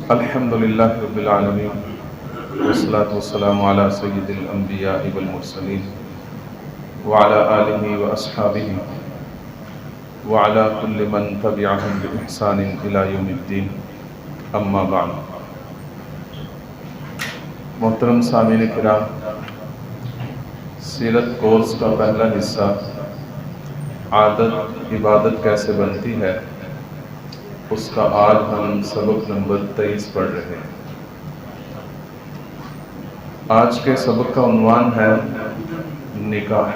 الحمدللہ رب العالمین والصلاة والسلام علی سید الانبیاء والمرسلین وعلی آلہ واصحابہ وعلی کل من تبعہم بإحسان الی یوم الدین، اما بعد۔ محترم سامعین کرام، سیرت کورس کا پہلا حصہ عادت عبادت کیسے بنتی ہے، اس کا آج ہم سبق نمبر 23 پڑھ رہے ہیں۔ آج کے سبق کا عنوان ہے نکاح۔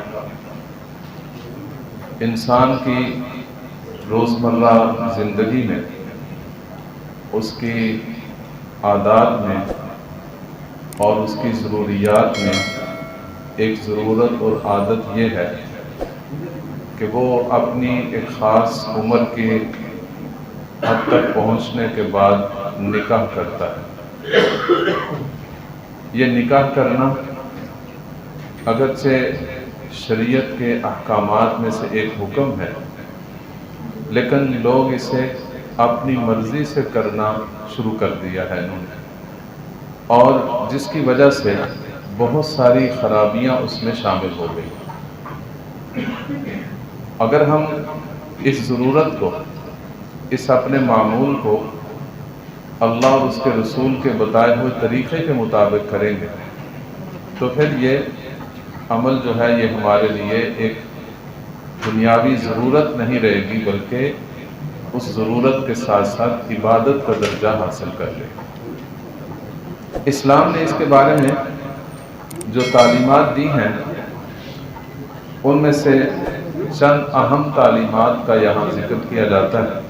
انسان کی روزمرہ زندگی میں، اس کی عادات میں اور اس کی ضروریات میں ایک ضرورت اور عادت یہ ہے کہ وہ اپنی ایک خاص عمر کی حد تک پہنچنے کے بعد نکاح کرتا ہے۔ یہ نکاح کرنا اگرچہ شریعت کے احکامات میں سے ایک حکم ہے، لیکن لوگ اسے اپنی مرضی سے کرنا شروع کر دیا ہے انہوں نے، اور جس کی وجہ سے بہت ساری خرابیاں اس میں شامل ہو گئی۔ اگر ہم اس ضرورت کو، اس اپنے معمول کو اللہ اور اس کے رسول کے بتائے ہوئے طریقے کے مطابق کریں گے تو پھر یہ عمل جو ہے یہ ہمارے لیے ایک دنیاوی ضرورت نہیں رہے گی، بلکہ اس ضرورت کے ساتھ ساتھ عبادت کا درجہ حاصل کر لے گی۔ اسلام نے اس کے بارے میں جو تعلیمات دی ہیں ان میں سے چند اہم تعلیمات کا یہاں ذکر کیا جاتا ہے۔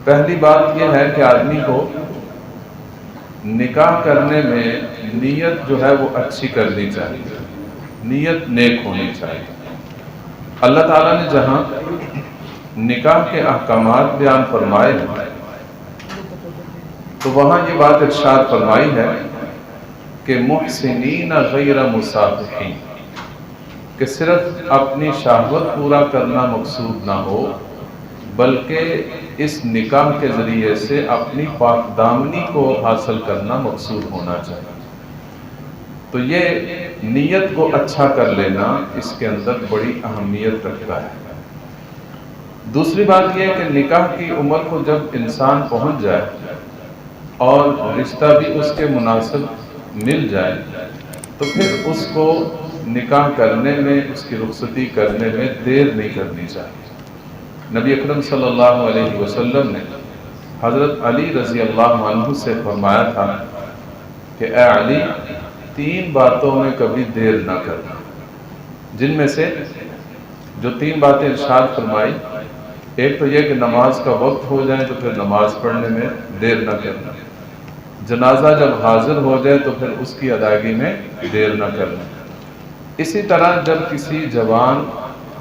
پہلی بات یہ ہے کہ آدمی کو نکاح کرنے میں نیت جو ہے وہ اچھی کرنی چاہیے، نیت نیک ہونی چاہیے۔ اللہ تعالیٰ نے جہاں نکاح کے احکامات بیان فرمائے ہیں تو وہاں یہ بات ارشاد فرمائی ہے کہ محسنین غیر مسافحین، کہ صرف اپنی شہوت پورا کرنا مقصود نہ ہو، بلکہ اس نکاح کے ذریعے سے اپنی پاک دامنی کو حاصل کرنا مقصود ہونا چاہیے۔ تو یہ نیت کو اچھا کر لینا اس کے اندر بڑی اہمیت رکھتا ہے۔ دوسری بات یہ ہے کہ نکاح کی عمر کو جب انسان پہنچ جائے اور رشتہ بھی اس کے مناسب مل جائے تو پھر اس کو نکاح کرنے میں، اس کی رخصتی کرنے میں دیر نہیں کرنی چاہیے۔ نبی اکرم صلی اللہ علیہ وسلم نے حضرت علی رضی اللہ عنہ سے فرمایا تھا کہ اے علی، 3 باتوں میں کبھی دیر نہ کرنا، جن میں سے جو 3 باتیں ارشاد فرمائی، ایک تو یہ کہ نماز کا وقت ہو جائے تو پھر نماز پڑھنے میں دیر نہ کرنا، جنازہ جب حاضر ہو جائے تو پھر اس کی ادائیگی میں دیر نہ کرنا، اسی طرح جب کسی جوان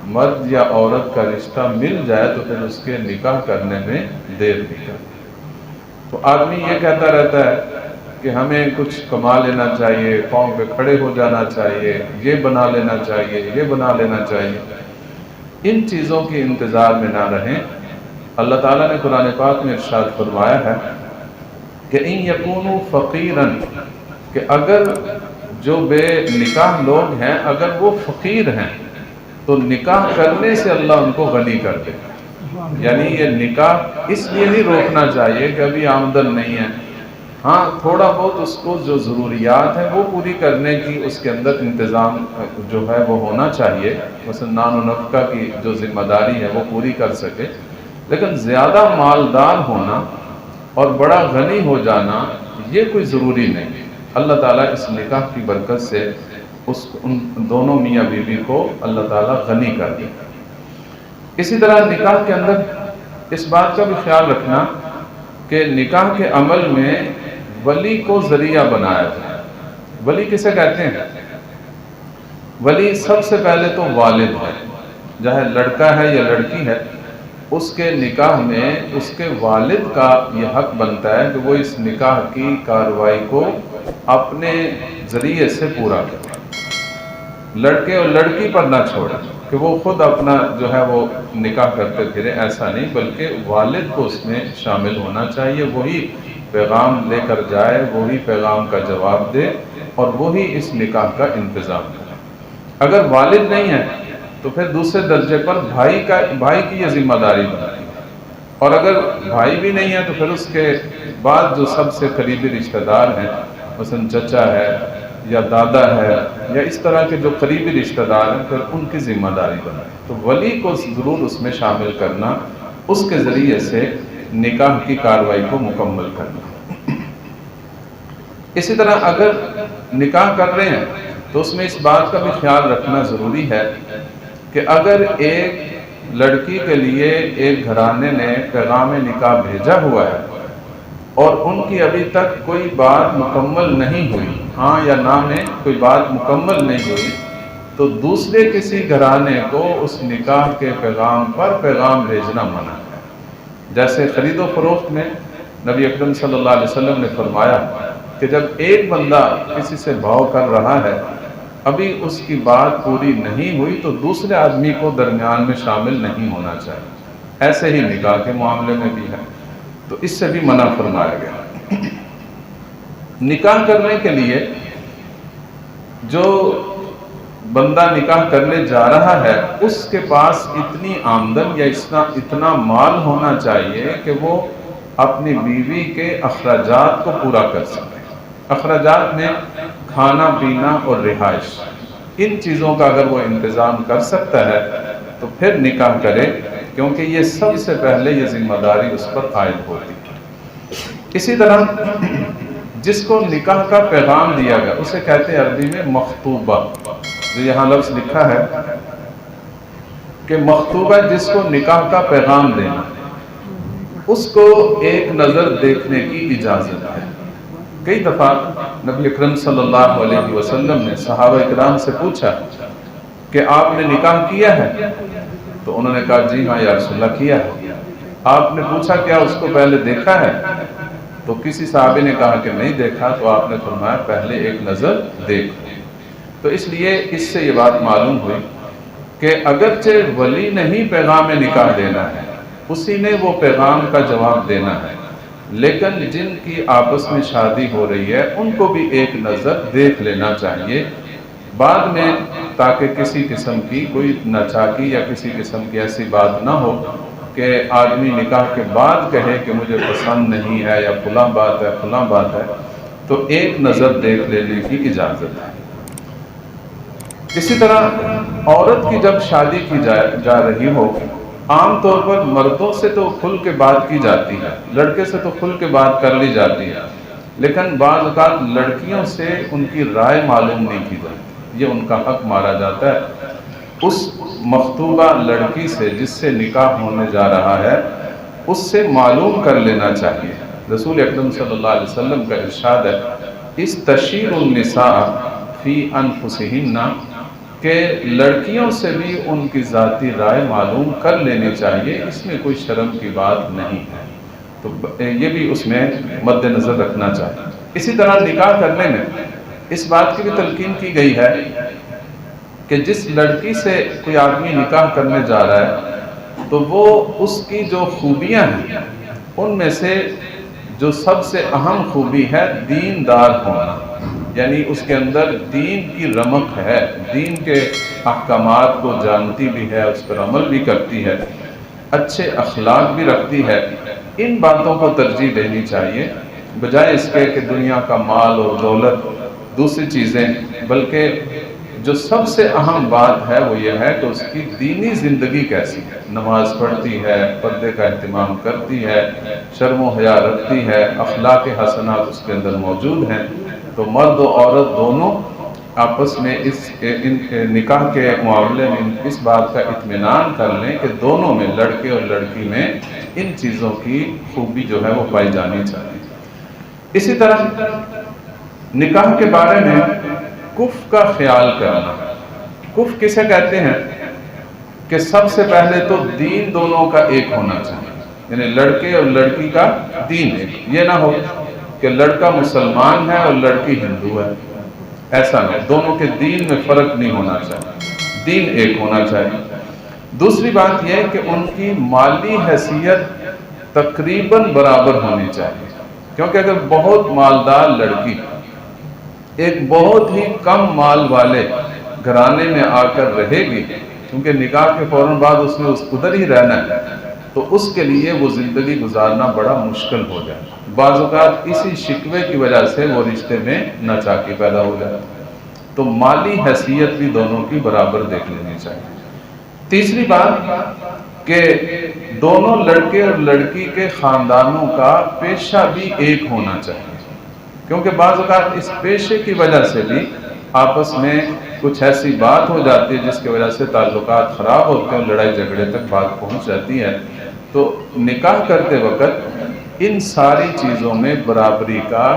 مرد یا عورت کا رشتہ مل جائے تو پھر اس کے نکاح کرنے میں دیر نہیں کرنا۔ تو آدمی یہ کہتا رہتا ہے کہ ہمیں کچھ کما لینا چاہیے، پاؤں پہ کھڑے ہو جانا چاہیے، یہ بنا لینا چاہیے، یہ بنا لینا چاہیے۔ ان چیزوں کے انتظار میں نہ رہیں۔ اللہ تعالیٰ نے قرآن پاک میں ارشاد فرمایا ہے کہ ان یکونوا فقیرا، کہ اگر جو بے نکاح لوگ ہیں اگر وہ فقیر ہیں تو نکاح کرنے سے اللہ ان کو غنی کر دے۔ یعنی یہ نکاح اس لیے نہیں روکنا چاہیے کہ ابھی آمدن نہیں ہے، ہاں تھوڑا بہت اس کو جو ضروریات ہیں وہ پوری کرنے کی اس کے اندر انتظام جو ہے وہ ہونا چاہیے، مثلا نان و نفقہ کی جو ذمہ داری ہے وہ پوری کر سکے، لیکن زیادہ مالدار ہونا اور بڑا غنی ہو جانا یہ کوئی ضروری نہیں۔ اللہ تعالیٰ اس نکاح کی برکت سے ان دونوں میاں بیوی کو اللہ تعالیٰ غنی کر دے۔ اسی طرح نکاح کے اندر اس بات کا بھی خیال رکھنا کہ نکاح کے عمل میں ولی کو ذریعہ بنایا جائے۔ ولی کسے کہتے ہیں؟ ولی سب سے پہلے تو والد ہے، چاہے لڑکا ہے یا لڑکی ہے، اس کے نکاح میں اس کے والد کا یہ حق بنتا ہے کہ وہ اس نکاح کی کارروائی کو اپنے ذریعے سے پورا کرے، لڑکے اور لڑکی پر نہ چھوڑے۔ کہ وہ خود اپنا جو ہے وہ نکاح کرتے پھرے، ایسا نہیں، بلکہ والد کو اس میں شامل ہونا چاہیے، وہی پیغام لے کر جائے، وہی پیغام کا جواب دے اور وہی اس نکاح کا انتظام کرے۔ اگر والد نہیں ہے تو پھر دوسرے درجے پر بھائی کی یہ ذمہ داری بنتی ہے، اور اگر بھائی بھی نہیں ہے تو پھر اس کے بعد جو سب سے قریبی رشتہ دار ہیں، مثلا چچا ہے یا دادا ہے یا اس طرح کے جو قریبی رشتہ دار ہیں، پھر ان کی ذمہ داری بنتی ہے۔ تو ولی کو ضرور اس میں شامل کرنا، اس کے ذریعے سے نکاح کی کارروائی کو مکمل کرنا۔ اسی طرح اگر نکاح کر رہے ہیں تو اس میں اس بات کا بھی خیال رکھنا ضروری ہے کہ اگر ایک لڑکی کے لیے ایک گھرانے نے پیغام نکاح بھیجا ہوا ہے اور ان کی ابھی تک کوئی بات مکمل نہیں ہوئی، ہاں یا نہ میں کوئی بات مکمل نہیں ہوئی، تو دوسرے کسی گھرانے کو اس نکاح کے پیغام پر پیغام بھیجنا منع ہے۔ جیسے خرید و فروخت میں نبی اکرم صلی اللہ علیہ وسلم نے فرمایا کہ جب ایک بندہ کسی سے بھاؤ کر رہا ہے، ابھی اس کی بات پوری نہیں ہوئی، تو دوسرے آدمی کو درمیان میں شامل نہیں ہونا چاہیے۔ ایسے ہی نکاح کے معاملے میں بھی ہے، تو اس سے بھی منع فرمایا گیا۔ نکاح کرنے کے لیے جو بندہ نکاح کرنے جا رہا ہے، اس کے پاس اتنی آمدن یا اتنا مال ہونا چاہیے کہ وہ اپنی بیوی کے اخراجات کو پورا کر سکے۔ اخراجات میں کھانا پینا اور رہائش، ان چیزوں کا اگر وہ انتظام کر سکتا ہے تو پھر نکاح کرے، کیونکہ یہ سب سے پہلے یہ ذمہ داری اس پر عائد ہوتی ہے۔ اسی طرح جس کو نکاح کا پیغام دیا گیا اسے کہتے ہیں عربی میں مخطوبہ، جو یہاں لفظ لکھا ہے کہ مخطوبہ جس کو نکاح کا پیغام دینا، اس کو ایک نظر دیکھنے کی اجازت ہے۔ کئی دفعہ نبی اکرم صلی اللہ علیہ وسلم نے صحابہ اکرام سے پوچھا کہ آپ نے نکاح کیا ہے؟ تو انہوں نے کہا جی ہاں یا رسول اللہ کیا ہے۔ آپ نے پوچھا کیا اس کو پہلے دیکھا ہے؟ تو کسی صحابی نے کہا کہ نہیں دیکھا، تو آپ نے فرمایا پہلے ایک نظر دیکھ۔ تو اس لیے اس سے یہ بات معلوم ہوئی کہ اگرچہ ولی نے ہی پیغام نکاح دینا ہے، اسی نے وہ پیغام کا جواب دینا ہے، لیکن جن کی آپس میں شادی ہو رہی ہے ان کو بھی ایک نظر دیکھ لینا چاہیے بعد میں، تاکہ کسی قسم کی کوئی ناچاکی یا کسی قسم کی ایسی بات نہ ہو کہ آدمی نکاح کے بعد کہے کہ مجھے پسند نہیں ہے یا فلاں بات ہے فلاں بات ہے، تو ایک نظر دیکھ لینے کی اجازت ہے۔ اسی طرح عورت کی جب شادی کی جا رہی ہو، عام طور پر مردوں سے تو کھل کے بات کی جاتی ہے، لڑکے سے تو کھل کے بات کر لی جاتی ہے، لیکن بعض اوقات لڑکیوں سے ان کی رائے معلوم نہیں کی جاتی، یہ ان کا حق مارا جاتا ہے۔ اس مخطوبہ لڑکی سے جس سے نکاح ہونے جا رہا ہے، اس سے معلوم کر لینا چاہیے۔ رسول اکرم صلی اللہ علیہ وسلم کا ارشاد ہے استشیر النساء فی انفسہن، کہ لڑکیوں سے بھی ان کی ذاتی رائے معلوم کر لینی چاہیے، اس میں کوئی شرم کی بات نہیں ہے، تو یہ بھی اس میں مد نظر رکھنا چاہیے۔ اسی طرح نکاح کرنے میں اس بات کی بھی تلقین کی گئی ہے کہ جس لڑکی سے کوئی آدمی نکاح کرنے جا رہا ہے تو وہ اس کی جو خوبیاں ہیں ان میں سے جو سب سے اہم خوبی ہے دیندار ہونا، یعنی اس کے اندر دین کی رمق ہے، دین کے احکامات کو جانتی بھی ہے، اس پر عمل بھی کرتی ہے، اچھے اخلاق بھی رکھتی ہے۔ ان باتوں کو ترجیح دینی چاہیے بجائے اس کے کہ دنیا کا مال اور دولت دوسری چیزیں، بلکہ جو سب سے اہم بات ہے وہ یہ ہے کہ اس کی دینی زندگی کیسی ہے، نماز پڑھتی ہے، پردے کا اہتمام کرتی ہے، شرم و حیا رکھتی ہے، اخلاق حسنات اس کے اندر موجود ہیں۔ تو مرد و عورت دونوں آپس میں اس نکاح کے معاملے میں اس بات کا اطمینان کر لیں کہ دونوں میں، لڑکے اور لڑکی میں، ان چیزوں کی خوبی جو ہے وہ پائی جانی چاہیے۔ اسی طرح نکاح کے بارے میں کف کا خیال کرنا۔ کف کسے کہتے ہیں کہ سب سے پہلے تو دین دونوں کا ایک ہونا چاہیے، یعنی لڑکے اور لڑکی کا دین ایک، یہ نہ ہو کہ لڑکا مسلمان ہے اور لڑکی ہندو ہے، ایسا نہیں، دونوں کے دین میں فرق نہیں ہونا چاہیے۔ دین ایک ہونا چاہیے۔ دوسری بات یہ کہ ان کی مالی حیثیت تقریباً برابر ہونی چاہیے، کیونکہ اگر بہت مالدار لڑکی ایک بہت ہی کم مال والے گھرانے میں آ کر رہے گی، کیونکہ نکاح کے فوراً بعد اس نے ادھر ہی رہنا ہے، تو اس کے لیے وہ زندگی گزارنا بڑا مشکل ہو جائے۔ بعض اوقات اسی شکوے کی وجہ سے وہ رشتے میں ناچاکی پیدا ہو جائے۔ تو مالی حیثیت بھی دونوں کی برابر دیکھ لینی چاہیے۔ تیسری بات کہ دونوں لڑکے اور لڑکی کے خاندانوں کا پیشہ بھی ایک ہونا چاہیے، کیونکہ بعض اوقات اس پیشے کی وجہ سے بھی آپس میں کچھ ایسی بات ہو جاتی ہے جس کی وجہ سے تعلقات خراب ہوتے ہیں، لڑائی جھگڑے تک بات پہنچ جاتی ہے۔ تو نکاح کرتے وقت ان ساری چیزوں میں برابری کا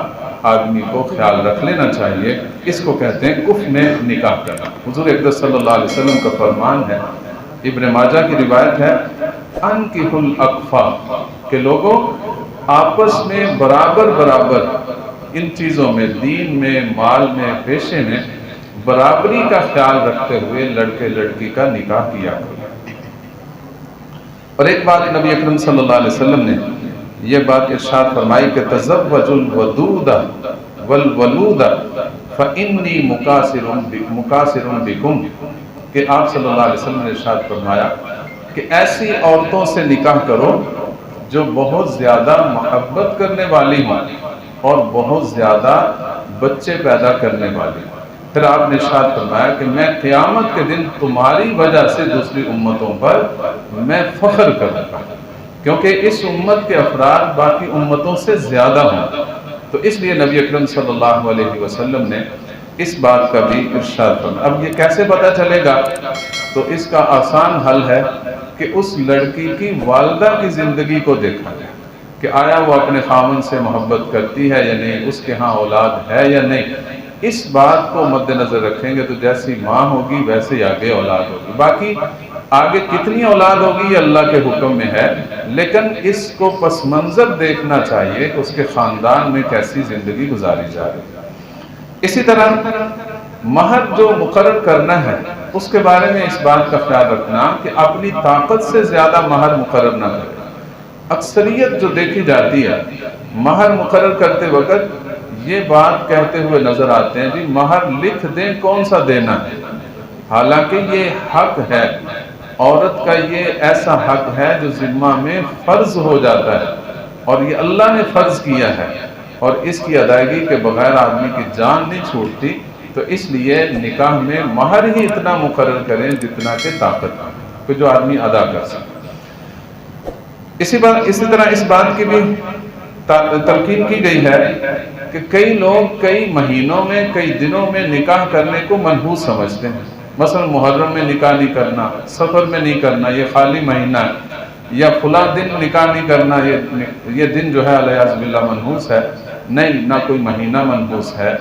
آدمی کو خیال رکھ لینا چاہیے۔ اس کو کہتے ہیں کف میں نکاح کرنا۔ حضور اقدس صلی اللہ علیہ وسلم کا فرمان ہے، ابن ماجہ کی روایت ہے، انکحوا الاکفا، کہ لوگوں آپس میں برابر برابر ان چیزوں میں، دین میں، مال میں، پیشے میں برابری کا خیال رکھتے ہوئے لڑکے لڑکی کا نکاح کیا کرو۔ اور ایک بات نبی اکرم صلی اللہ علیہ وسلم نے یہ بات ارشاد فرمائی کہ تزوجوا الودود والولود فانی مکاثر بکم، کہ آپ صلی اللہ علیہ وسلم نے ارشاد فرمایا کہ ایسی عورتوں سے نکاح کرو جو بہت زیادہ محبت کرنے والی ہوں اور بہت زیادہ بچے پیدا کرنے والی ہوں۔ پھر آپ نے ارشاد فرمایا کہ میں قیامت کے دن تمہاری وجہ سے دوسری امتوں پر میں فخر کروں گا، کیونکہ اس امت کے افراد باقی امتوں سے زیادہ ہوں۔ تو اس لیے نبی اکرم صلی اللہ علیہ وسلم نے اس بات کا بھی ارشاد فرمایا۔ اب یہ کیسے پتہ چلے گا؟ تو اس کا آسان حل ہے کہ اس لڑکی کی والدہ کی زندگی کو دیکھا جائے کہ آیا وہ اپنے خاوند سے محبت کرتی ہے یا نہیں، اس کے ہاں اولاد ہے یا نہیں۔ اس بات کو مد نظر رکھیں گے تو جیسی ماں ہوگی ویسے ہی آگے اولاد ہوگی۔ باقی آگے کتنی اولاد ہوگی یہ اللہ کے حکم میں ہے، لیکن اس کو پس منظر دیکھنا چاہیے کہ اس کے خاندان میں کیسی زندگی گزاری جا رہی ہے۔ اسی طرح مہر جو مقرر کرنا ہے اس کے بارے میں اس بات کا خیال رکھنا کہ اپنی طاقت سے زیادہ مہر مقرر نہ کرے۔ اکثریت جو دیکھی جاتی ہے مہر مقرر کرتے وقت یہ بات کہتے ہوئے نظر آتے ہیں جی مہر لکھ دیں، کون سا دینا ہے، حالانکہ یہ حق ہے، عورت کا یہ ایسا حق ہے جو ذمہ میں فرض ہو جاتا ہے اور یہ اللہ نے فرض کیا ہے، اور اس کی ادائیگی کے بغیر آدمی کی جان نہیں چھوٹتی۔ تو اس لیے نکاح میں مہر ہی اتنا مقرر کریں جتنا کہ طاقت کہ جو آدمی ادا کر سکے۔ اسی طرح اس بات کی بھی تلقین کی گئی ہے کہ کئی لوگ کئی مہینوں میں، کئی دنوں میں نکاح کرنے کو منحوس سمجھتے ہیں۔ مثلا محرم میں نکاح نہیں کرنا، سفر میں نہیں کرنا، یہ خالی مہینہ ہے، یا فلاں دن نکاح نہیں کرنا، یہ دن جو ہے علیہ باللہ منحوس ہے۔ نہیں، نہ کوئی مہینہ منحوس ہے،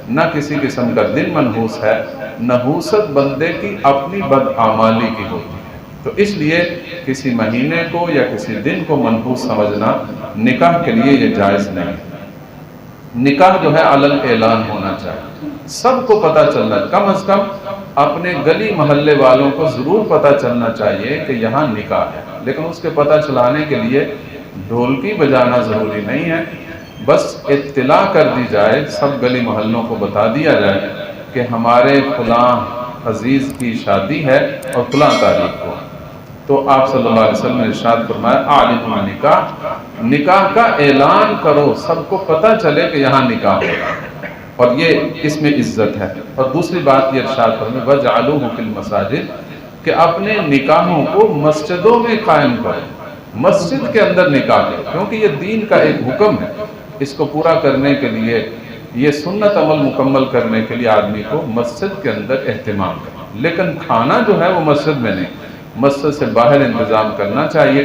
نہ کسی قسم کا دن منحوس ہے۔ نحوست بندے کی اپنی بدعمالی کی ہوتی ہے، تو اس لیے کسی مہینے کو یا کسی دن کو منحوس سمجھنا نکاح کے لیے یہ جائز نہیں۔ نکاح جو ہے علل اعلان ہونا چاہیے، سب کو پتہ چلنا، کم از کم اپنے گلی محلے والوں کو ضرور پتہ چلنا چاہیے کہ یہاں نکاح ہے، لیکن اس کے پتہ چلانے کے لیے ڈھولکی بجانا ضروری نہیں ہے، بس اطلاع کر دی جائے، سب گلی محلوں کو بتا دیا جائے کہ ہمارے فلاں عزیز کی شادی ہے اور فلاں تاریخ کو۔ تو آپ صلی اللہ علیہ وسلم نے ارشاد فرمایا اعلنوا النکاح، نکاح کا اعلان کرو، سب کو پتہ چلے کہ یہاں نکاح ہوگا، اور یہ اس میں عزت ہے۔ اور دوسری بات یہ ارشاد فرمایا وَاجْعَلُوهُ فِي الْمَسَاجِدِ، کہ اپنے نکاحوں کو مسجدوں میں قائم کرو، مسجد کے اندر نکاح کرو، کیونکہ یہ دین کا ایک حکم ہے۔ اس کو پورا کرنے کے لیے، یہ سنت عمل مکمل کرنے کے لیے آدمی کو مسجد کے اندر اہتمام کرنا، لیکن کھانا جو ہے وہ مسجد میں نہیں، مسجد سے باہر انتظام کرنا چاہیے۔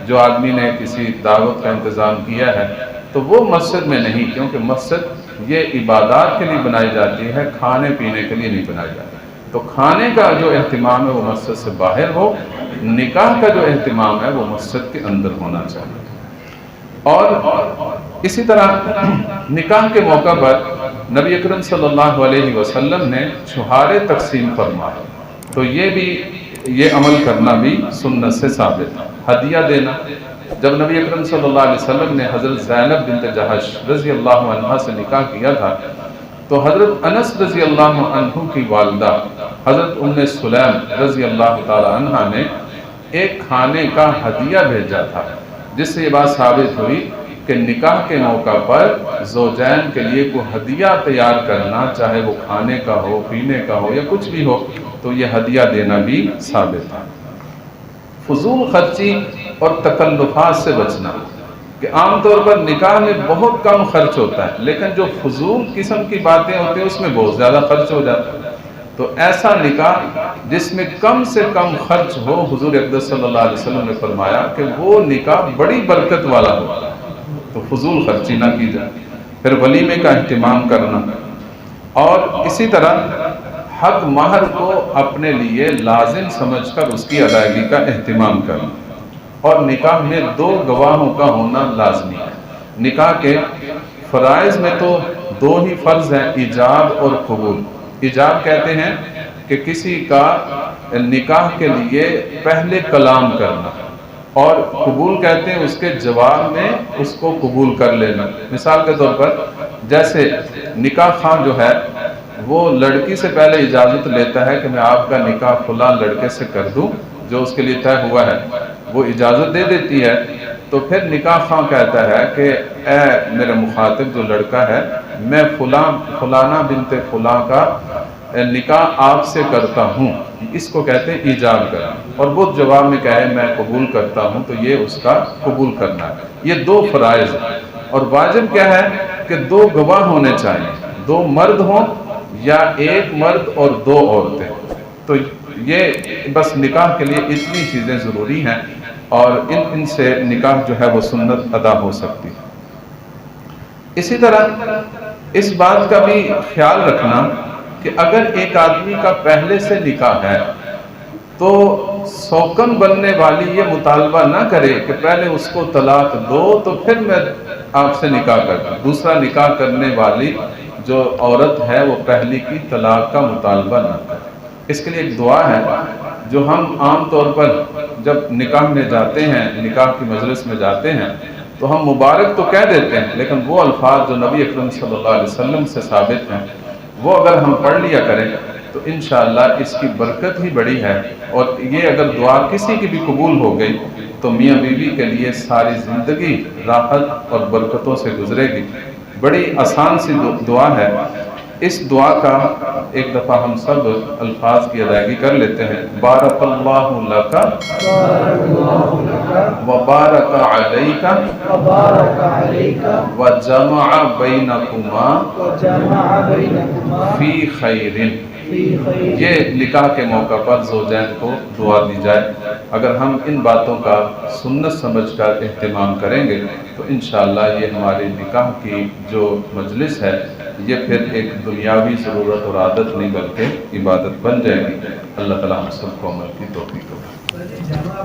جو آدمی نے کسی دعوت کا انتظام کیا ہے تو وہ مسجد میں نہیں، کیونکہ مسجد یہ عبادات کے لیے بنائی جاتی ہے، کھانے پینے کے لیے نہیں بنائی جاتی۔ تو کھانے کا جو اہتمام ہے وہ مسجد سے باہر ہو، نکاح کا جو اہتمام ہے وہ مسجد کے اندر ہونا چاہیے۔ اور اسی طرح نکاح کے موقع پر نبی اکرم صلی اللہ علیہ وسلم نے چھہارے تقسیم فرمائے۔ تو یہ عمل کرنا بھی سنت سے ثابت ہے۔ ہدیہ دینا، جب نبی اکرم صلی اللہ علیہ وسلم نے حضرت زینب بنت جہش رضی اللہ عنہ سے نکاح کیا تھا تو حضرت انس رضی اللہ عنہ کی والدہ حضرت ام سلیم رضی اللہ تعالی عنہ نے ایک کھانے کا ہدیہ بھیجا تھا، جس سے یہ بات ثابت ہوئی کہ نکاح کے موقع پر زوجین کے لیے کوئی ہدیہ تیار کرنا، چاہے وہ کھانے کا ہو، پینے کا ہو یا کچھ بھی ہو، تو یہ ہدیہ دینا بھی ثابت ہے۔ فضول خرچی اور تکلفات سے بچنا، کہ عام طور پر نکاح میں بہت کم خرچ ہوتا ہے، لیکن جو فضول قسم کی باتیں ہوتی ہیں اس میں بہت زیادہ خرچ ہو جاتا ہے۔ تو ایسا نکاح جس میں کم سے کم خرچ ہو، حضور اقدس صلی اللہ علیہ وسلم نے فرمایا کہ وہ نکاح بڑی برکت والا ہو، تو فضول خرچی نہ کی جائے۔ پھر ولیمے کا اہتمام کرنا، اور اسی طرح حق مہر کو اپنے لیے لازم سمجھ کر اس کی ادائیگی کا اہتمام کرنا، اور نکاح میں 2 گواہوں کا ہونا لازمی ہے۔ نکاح کے فرائض میں تو 2 ہی فرض ہیں، ایجاب اور قبول۔ ایجاب کہتے ہیں کہ کسی کا نکاح کے لیے پہلے کلام کرنا، اور قبول کہتے ہیں اس کے جواب میں اس کو قبول کر لینا۔ مثال کے طور پر جیسے نکاح خواہ جو ہے وہ لڑکی سے پہلے اجازت لیتا ہے کہ میں آپ کا نکاح فلاں لڑکے سے کر دوں جو اس کے لیے طے ہوا ہے، وہ اجازت دے دیتی ہے، تو پھر نکاح خواہ کہتا ہے کہ اے میرے مخاطب جو لڑکا ہے، میں فلانا بنت فلاں کا نکاح آپ سے کرتا ہوں، اس کو کہتے ہیں ایجاب کرنا، اور وہ جواب میں کہے میں قبول کرتا ہوں، تو یہ اس کا قبول کرنا ہے۔ یہ 2 فرائض ہیں، اور واجب کیا ہے کہ 2 گواہ ہونے چاہیے، 2 مرد ہوں یا 1 مرد اور 2 عورتیں۔ تو یہ بس نکاح کے لیے اتنی چیزیں ضروری ہیں، اور ان سے نکاح جو ہے وہ سنت ادا ہو سکتی ہے۔ اسی طرح اس بات کا بھی خیال رکھنا کہ اگر ایک آدمی کا پہلے سے نکاح ہے تو سوکن بننے والی یہ مطالبہ نہ کرے کہ پہلے اس کو طلاق دو تو پھر میں آپ سے نکاح کرتا ہوں۔ دوسرا نکاح کرنے والی جو عورت ہے وہ پہلی کی طلاق کا مطالبہ نہ کرے۔ اس کے لیے ایک دعا ہے جو ہم عام طور پر جب نکاح میں جاتے ہیں، نکاح کی مجلس میں جاتے ہیں، تو ہم مبارک تو کہہ دیتے ہیں، لیکن وہ الفاظ جو نبی اکرم صلی اللہ علیہ وسلم سے ثابت ہیں وہ اگر ہم پڑھ لیا کریں تو انشاءاللہ اس کی برکت ہی بڑی ہے، اور یہ اگر دعا کسی کی بھی قبول ہو گئی تو میاں بیوی کے لیے ساری زندگی راحت اور برکتوں سے گزرے گی۔ بڑی آسان سی دعا ہے۔ اس دعا کا ایک دفعہ ہم سب الفاظ کی ادائیگی کر لیتے ہیں۔ بارک اللہ لک وبارک علیک وجمع بینکما فی خیر۔ یہ نکاح کے موقع پر زوجین کو دعا دی جائے۔ اگر ہم ان باتوں کا سنت سمجھ کر اہتمام کریں گے تو انشاءاللہ یہ ہماری نکاح کی جو مجلس ہے یہ پھر ایک دنیاوی ضرورت اور عادت نہیں بلکہ عبادت بن جائے گی۔ اللہ تعالیٰ ہم سب کو عمل کی توفیق دے۔